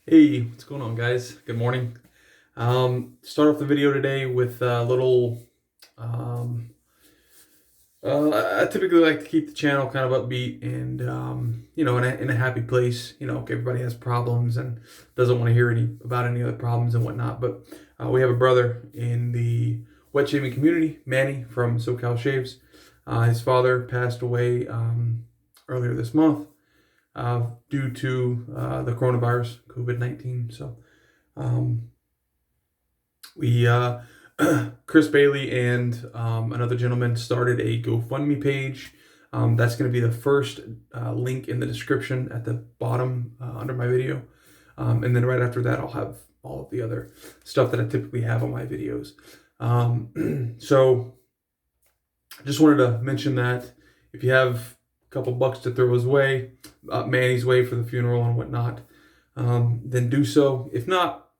Hey, what's going on, guys? Good morning. Start off the video today with a little. Um, I typically like to keep the channel kind of upbeat and in a happy place. Everybody has problems and doesn't want to hear any other problems and whatnot. But we have a brother in the wet shaving community, Manny from SoCal Shaves. His father passed away earlier this month due to the coronavirus, COVID-19. So we, Chris Bailey and another gentleman started a GoFundMe page. That's going to be the first link in the description at the bottom under my video. And then right after that, I'll have all of the other stuff that I typically have on my videos. So I just wanted to mention that if you have a couple bucks to throw his way, Manny's way for the funeral and whatnot, then do so. If not,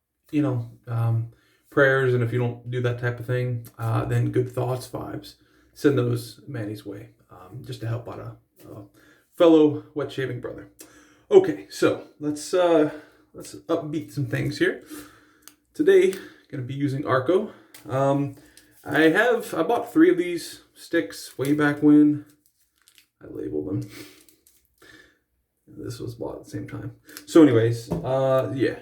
prayers, and if you don't do that type of thing, then good thoughts, vibes, send those Manny's way, just to help out a fellow wet shaving brother. Okay, so let's upbeat some things here. Today, gonna be using Arko. I bought 3 of these sticks way back when. I labeled them. This was bought at the same time. So anyways, yeah.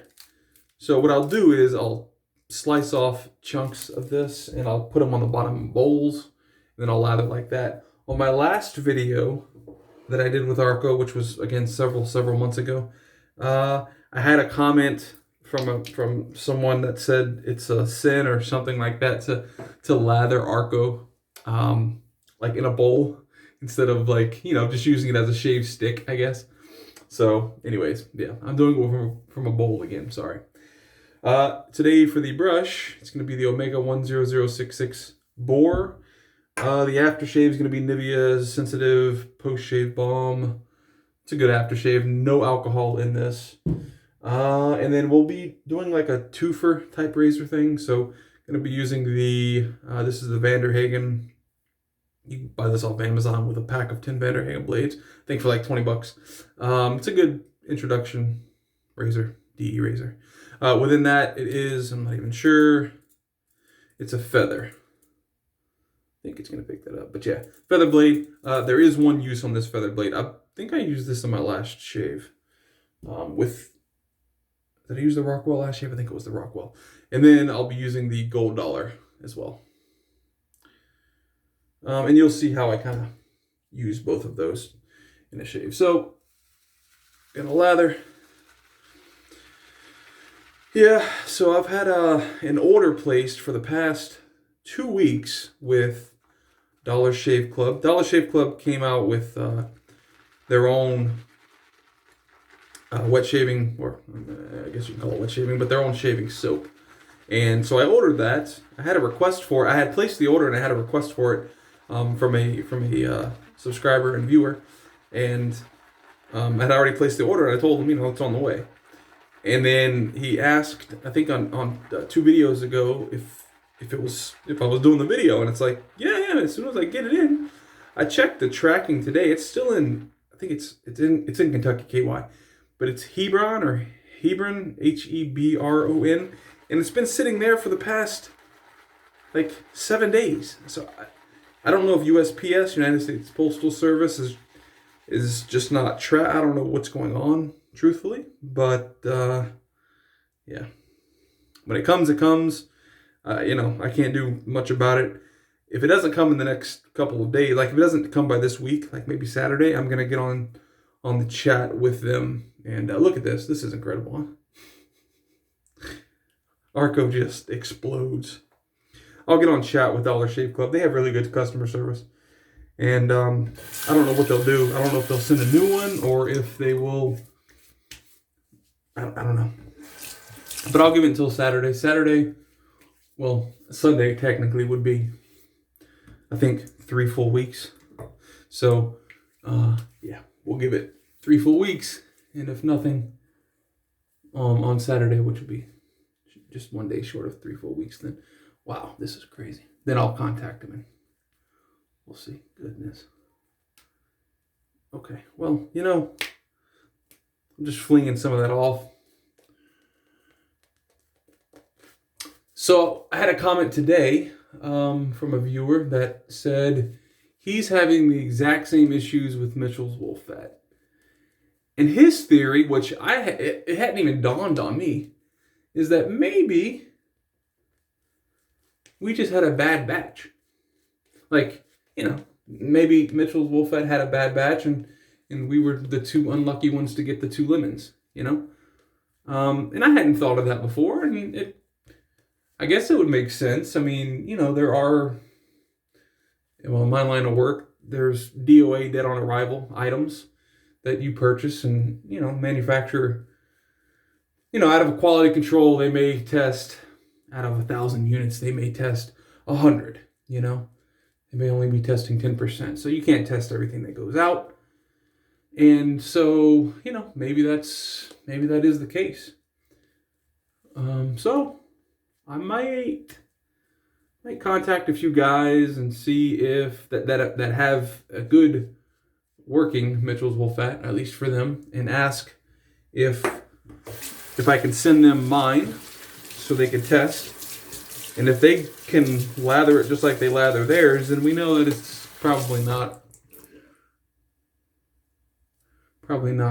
So what I'll do is I'll slice off chunks of this and I'll put them on the bottom bowls. And then I'll lather like that. On my last video that I did with Arko, which was again several months ago, I had a comment from someone that said it's a sin or something like that to lather Arko like in a bowl instead of just using it as a shave stick, I guess. So anyways, yeah, I'm doing it from a bowl again, sorry. Today for the brush, it's going to be the Omega 10066 Boar. The aftershave is going to be NIVEA's Sensitive Post-Shave Balm. It's a good aftershave, no alcohol in this. And then we'll be doing like a twofer type razor thing. So going to be using this is the Hagen. You can buy this off Amazon with a pack of 10 Hagen blades. I think for like 20 bucks. It's a good introduction razor, DE razor. Within that, it is, I'm not even sure, it's a feather. I think it's going to pick that up. But yeah, feather blade. There is one use on this feather blade. I think I used this on my last shave. Did I use the Rockwell last shave? I think it was the Rockwell. And then I'll be using the gold dollar as well. And you'll see how I kind of use both of those in a shave. So, gonna lather. Yeah, so I've had an order placed for the past 2 weeks with Dollar Shave Club. Dollar Shave Club came out with their own wet shaving, or I guess you can call it wet shaving, but their own shaving soap. And so I ordered that. I had a request for it. I had placed the order and I had a request for it from a subscriber and viewer. And I'd already placed the order and I told him, it's on the way. And then he asked, I think on 2 videos ago, if I was doing the video, and it's like, yeah. As soon as I get it in, I checked the tracking today. It's still in. I think it's in Kentucky, KY, but it's Hebron, Hebron, and it's been sitting there for the past like 7 days. So I don't know if USPS, United States Postal Service, is just not I don't know what's going on, truthfully, but yeah, when it comes, it comes. I can't do much about it. If it doesn't come in the next couple of days, like if it doesn't come by this week, like maybe Saturday, I'm gonna get on the chat with them and look at this. This is incredible, huh? Arko just explodes. I'll get on chat with Dollar Shave Club. They have really good customer service. And I don't know what they'll do. I don't know if they'll send a new one or if they will. I don't know. But I'll give it until Saturday. Sunday technically would be, I think, 3 full weeks. So, yeah, we'll give it 3 full weeks. And if nothing, on Saturday, which will be just 1 day short of 3 full weeks, then, wow, this is crazy. Then I'll contact him and we'll see. Goodness. Okay, well, I'm just flinging some of that off. So I had a comment today from a viewer that said he's having the exact same issues with Mitchell's wolf fat. And his theory, which it hadn't even dawned on me, is that maybe we just had a bad batch. Like, maybe Mitchell's wolf fat had a bad batch, and we were the two unlucky ones to get the 2 lemons, And I hadn't thought of that before, and I guess it would make sense. I mean, there are, in my line of work, there's DOA, dead on arrival items that you purchase, and, manufacturer, out of a quality control, they may test, out of 1,000 units, they may test 100, They may only be testing 10%. So you can't test everything that goes out. And so, maybe that is the case. So I might contact a few guys and see if that have a good working Mitchell's wolf fat, at least for them, and ask if I can send them mine so they can test. And if they can lather it just like they lather theirs, then we know that it's probably not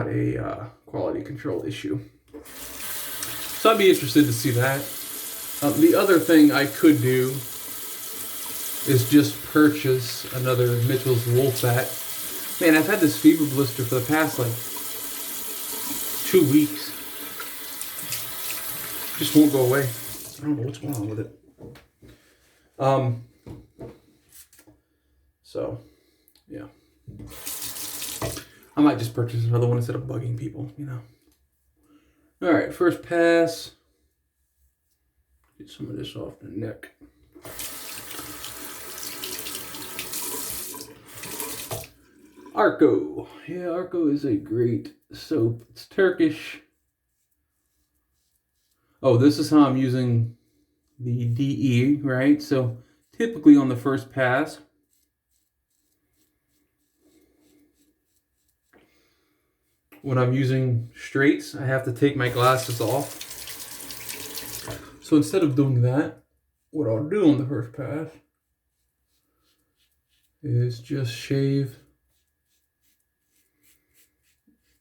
a quality control issue. So I'd be interested to see that. The other thing I could do is just purchase another Mitchell's wolf fat. Man, I've had this fever blister for the past 2 weeks. Just won't go away. I don't know what's going on with it. So, yeah. I might just purchase another one instead of bugging people, All right, first pass. Get some of this off the neck. Arko. Yeah, Arko is a great soap. It's Turkish. Oh, this is how I'm using the DE, right? So typically on the first pass, when I'm using straights, I have to take my glasses off. So instead of doing that, what I'll do on the first pass is just shave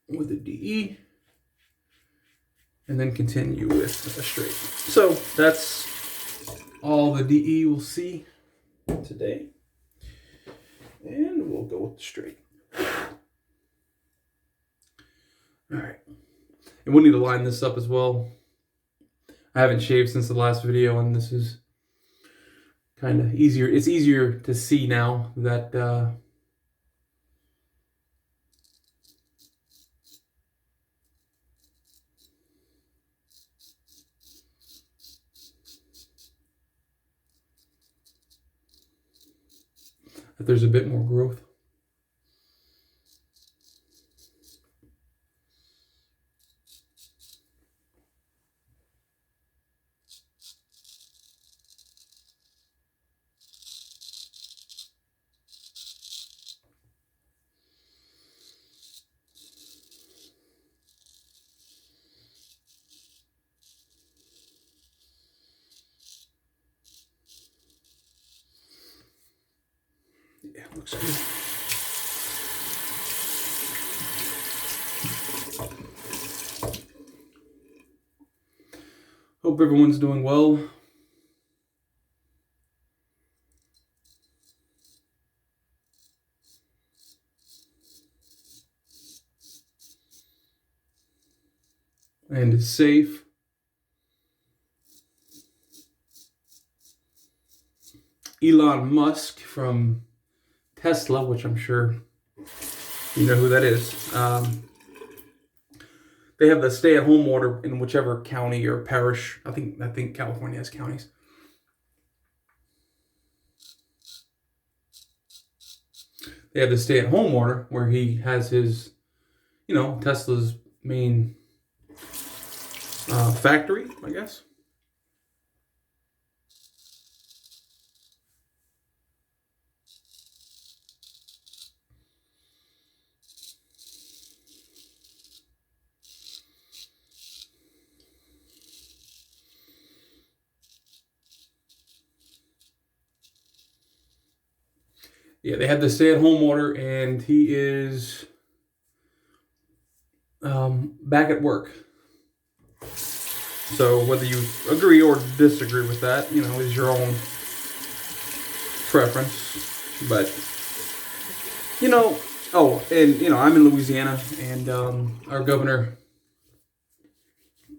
with a DE and then continue with a straight. So that's all the DE we'll see today. And we'll go with the straight. All right. And we'll need to line this up as well. I haven't shaved since the last video, and this is kind of easier. It's easier to see now that that there's a bit more growth. Yeah, looks good. Hope everyone's doing well. And is safe. Elon Musk from Tesla, which I'm sure you know who that is. They have the stay-at-home order in whichever county or parish. I think California has counties. They have the stay-at-home order where he has his, Tesla's main factory, I guess. Yeah, they had the stay-at-home order, and he is back at work. So whether you agree or disagree with that, is your own preference. But oh, and I'm in Louisiana, and our governor,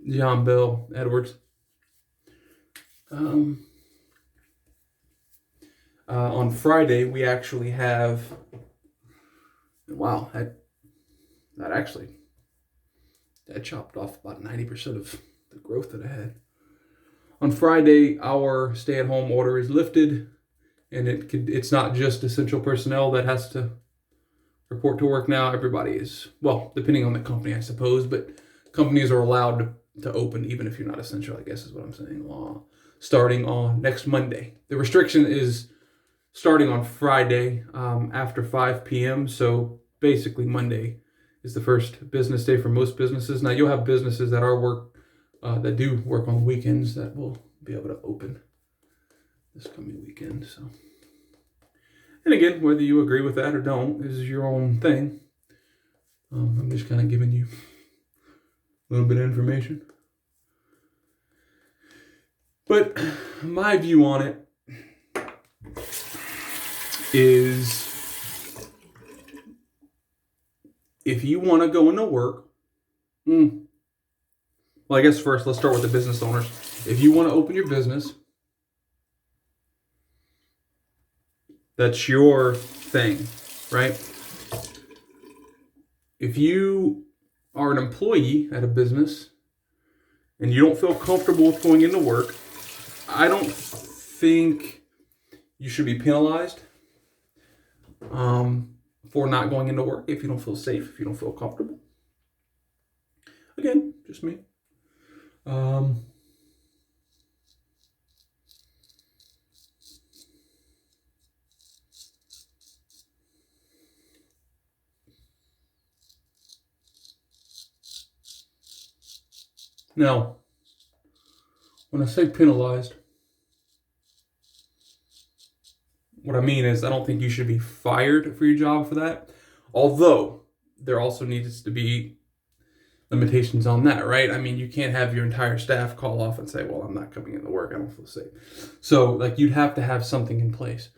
John Bill Edwards, on Friday we actually have. Wow, that chopped off about 90% of the growth that I had. On Friday, our stay-at-home order is lifted, and it's not just essential personnel that has to report to work now. Everybody is, well, depending on the company, I suppose, but companies are allowed to open even if you're not essential, I guess is what I'm saying, starting on next Monday. The restriction is starting on Friday after 5 p.m., so basically Monday is the first business day for most businesses. Now, you'll have businesses that that do work on the weekends that will be able to open this coming weekend. So, and again, whether you agree with that or don't is your own thing. I'm just kind of giving you a little bit of information. But my view on it is, if you want to go into work, well, I guess first let's start with the business owners. If you want to open your business, that's your thing, right? If you are an employee at a business and you don't feel comfortable with going into work, I don't think you should be penalized for not going into work if you don't feel safe, if you don't feel comfortable. Again, just me. Now, when I say penalized, what I mean is I don't think you should be fired for your job for that. Although, there also needs to be limitations on that, right? I mean, you can't have your entire staff call off and say, well, I'm not coming into work, I don't feel safe. So, like, you'd have to have something in place.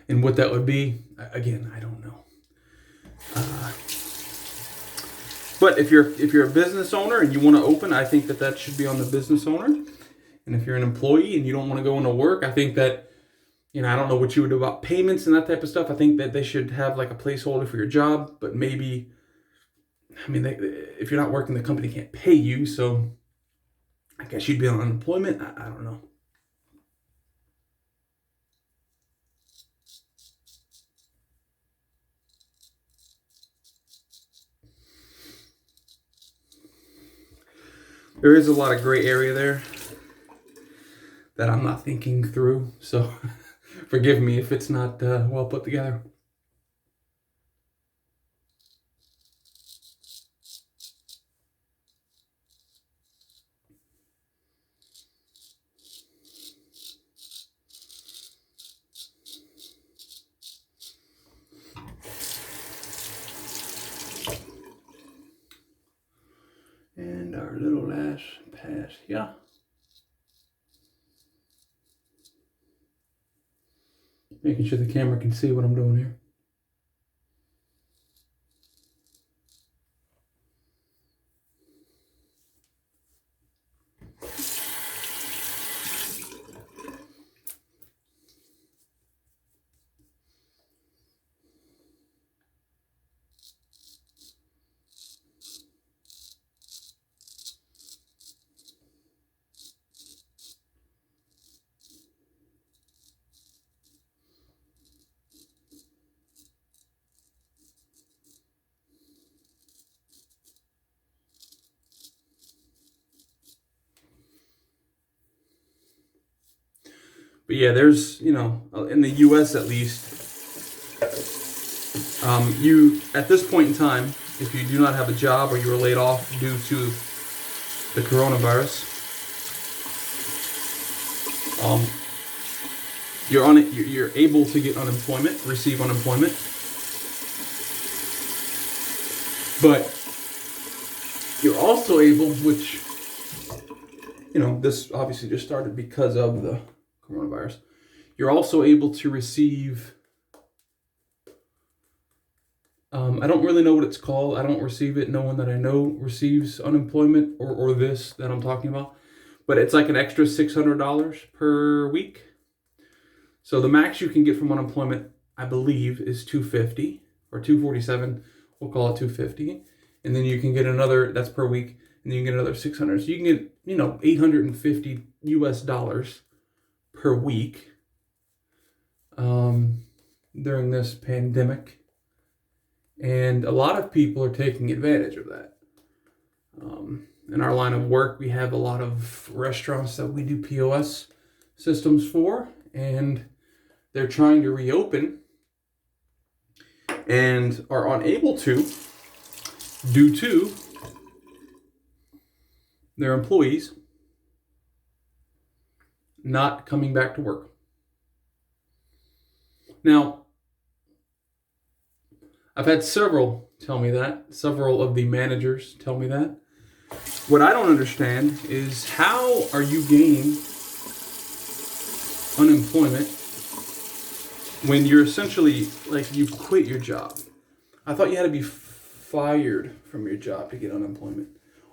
And what that would be, again, I don't know. But if you're a business owner and you want to open, I think that should be on the business owner. And if you're an employee and you don't want to go into work, I think that, I don't know what you would do about payments and that type of stuff. I think that they should have like a placeholder for your job, but maybe, if you're not working, the company can't pay you. So I guess you'd be on unemployment. I don't know. There is a lot of gray area there that I'm not thinking through. So forgive me if it's not well put together. And our little last pass, yeah. Making sure the camera can see what I'm doing here. But yeah, there's, in the US at least, You, at this point in time, if you do not have a job or you were laid off due to the coronavirus, you're able to get unemployment, receive unemployment, but you're also able, which, you know, this obviously just started because of the coronavirus, you're also able to receive, I don't really know what it's called. I don't receive it. No one that I know receives unemployment or this that I'm talking about, but it's like an extra $600 per week. So the max you can get from unemployment, I believe, is $250 or $247. We'll call it $250, and then you can get another. That's per week, and then you can get another $600. So you can get, you know, $850 US per week during this pandemic, and a lot of people are taking advantage of that. In our line of work, we have a lot of restaurants that we do POS systems for, and they're trying to reopen and are unable to due to their employees not coming back to work. Now, I've had several tell me that. Several of the managers tell me that. What I don't understand is, how are you gaining unemployment when you're essentially, like, you quit your job? I thought you had to be fired from your job to get unemployment,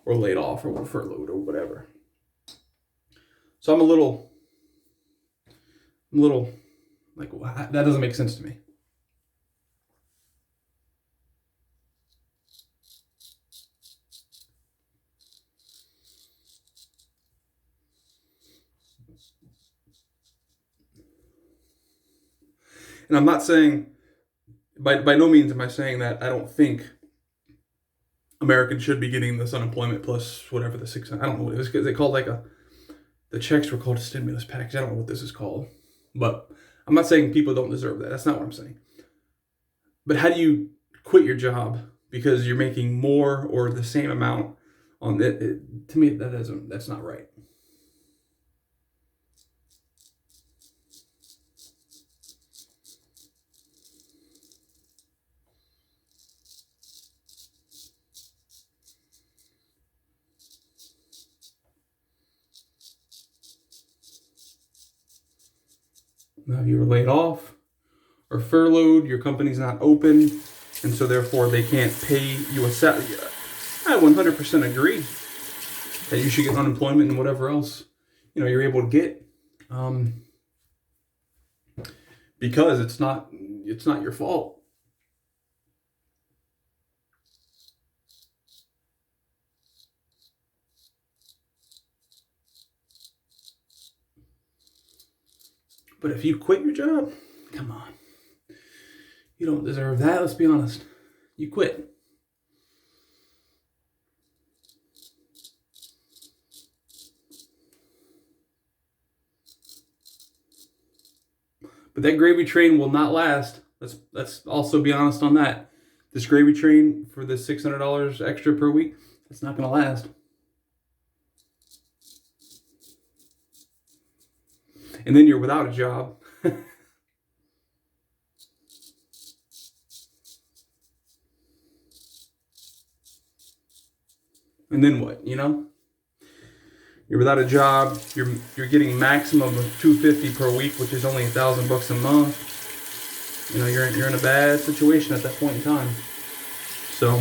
or laid off, or furloughed, or whatever. So I'm a little like, that doesn't make sense to me. And I'm not saying, by no means am I saying that I don't think Americans should be getting this unemployment plus whatever the I don't know what it is. They called the checks were called a stimulus package. I don't know what this is called. But I'm not saying people don't deserve that. That's not what I'm saying. But how do you quit your job because you're making more or the same amount on it? To me, that's not right. Now, if you were laid off or furloughed, your company's not open, and so therefore they can't pay you a salary. I 100% agree that you should get unemployment and whatever else, you know, you're able to get, because it's not your fault. But if you quit your job, come on. You don't deserve that, let's be honest. You quit. But that gravy train will not last. Let's also be honest on that. This gravy train for the $600 extra per week, it's not going to last. And then you're without a job. And then what, you know? You're without a job, you're getting maximum of $250 per week, which is only $1,000 a month. You know, you're in a bad situation at that point in time. So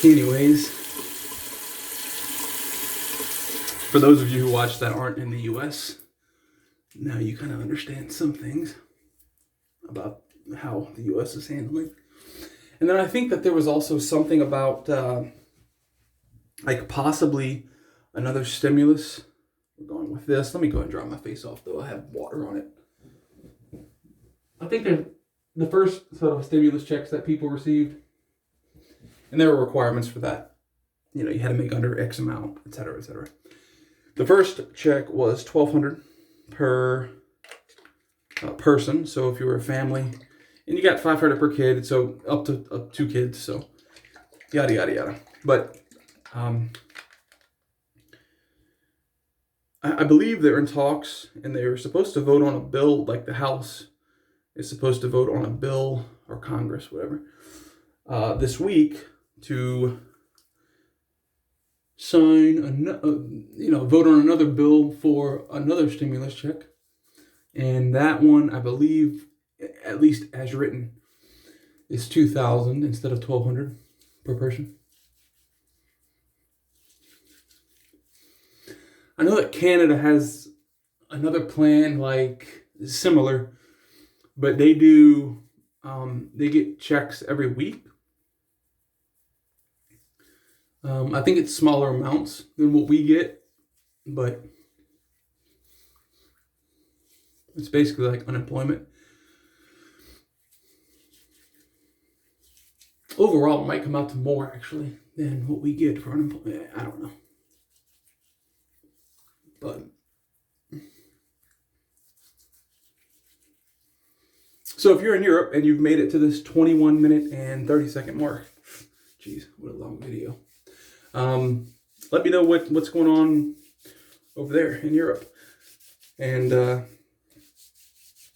anyways, for those of you who watch that aren't in the US, now you kind of understand some things about how the US is handling. And then I think that there was also something about like possibly another stimulus. We're going with this. Let me go ahead and dry my face off, though. I have water on it. I think that the first sort of stimulus checks that people received, and there were requirements for that. You know, you had to make under X amount, et cetera, et cetera. The first check was $1,200 per person. So if you were a family and you got $500 per kid, so up to 2 kids, so yada yada yada. But I believe they're in talks, and they were supposed to vote on a bill, like the House is supposed to vote on a bill, or Congress, whatever, this week to sign, vote on another bill for another stimulus check. And that one, I believe, at least as written, is $2,000 instead of $1,200 per person. I know that Canada has another plan like similar, but they do, they get checks every week. I think it's smaller amounts than what we get, but it's basically like unemployment. Overall, it might come out to more actually than what we get for unemployment. I don't know. But so if you're in Europe and you've made it to this 21 minute and 30 second mark, geez, what a long video. Let me know what's going on over there in Europe. And,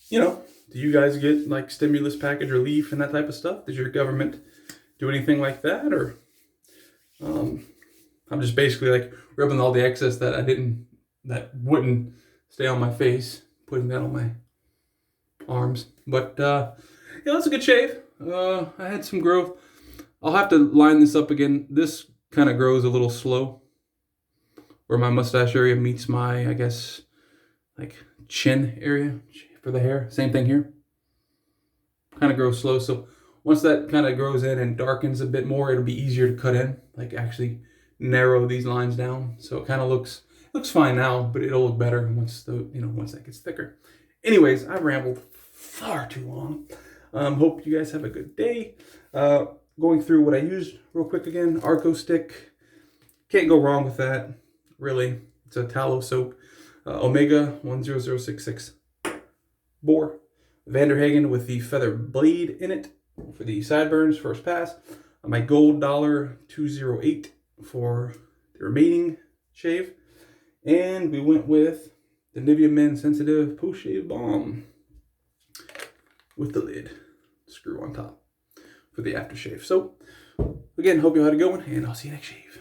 do you guys get like stimulus package relief and that type of stuff? Does your government do anything like that? Or I'm just basically like rubbing all the excess that wouldn't stay on my face, putting that on my arms. But that's a good shave. I had some growth. I'll have to line this up again. This kind of grows a little slow, where my mustache area meets my, I guess, like chin area for the hair. Same thing here. Kind of grows slow. So once that kind of grows in and darkens a bit more, it'll be easier to cut in, like actually narrow these lines down. So it kind of looks fine now, but it'll look better once that gets thicker. Anyways, I've rambled far too long. Hope you guys have a good day. Going through what I used real quick again. Arko stick. Can't go wrong with that, really. It's a tallow soap. Omega 10066. Boar. Hagen with the feather blade in it for the sideburns, first pass. My gold dollar 208 for the remaining shave. And we went with the NIVEA Men Sensitive Post Shave Balm with the lid screw on top for the aftershave. So, again, hope you had a good one, and I'll see you next shave.